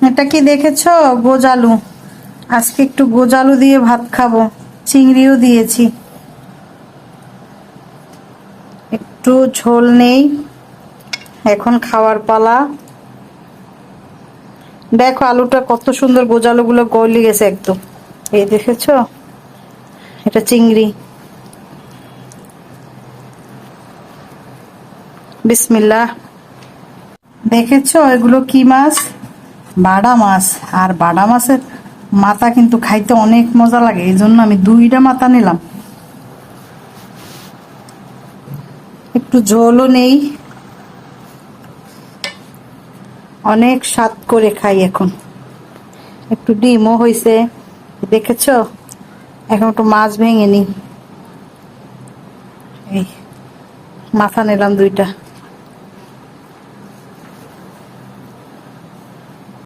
এটা কি দেখেছো? গোজালু। আজকে একটু গোজালু দিয়ে ভাত খাবো। চিংড়িও দিয়েছি। একটু ঝোল নেই, এখন খাওয়ার পালা। দেখো আলুটা কত সুন্দর, গোজালুগুলো গলে গেছে একদম। এই দেখেছো? এটা চিংড়ি। বিসমিল্লাহ। দেখেছো এগুলো কি মাছ? বাটা মাছ। আর বাটা মাছের মাথা কিন্তু খাইতে অনেক মজা লাগে, এই জন্য আমি 2টা মাথা নিলাম। একটু ঝোলও নেই, অনেক স্বাদ করে খাই এখন। একটু ডিমও হয়েছে, দেখেছো? এখন একটু মাছ ভেঙে নি, এই মাথা নিলাম 2টা।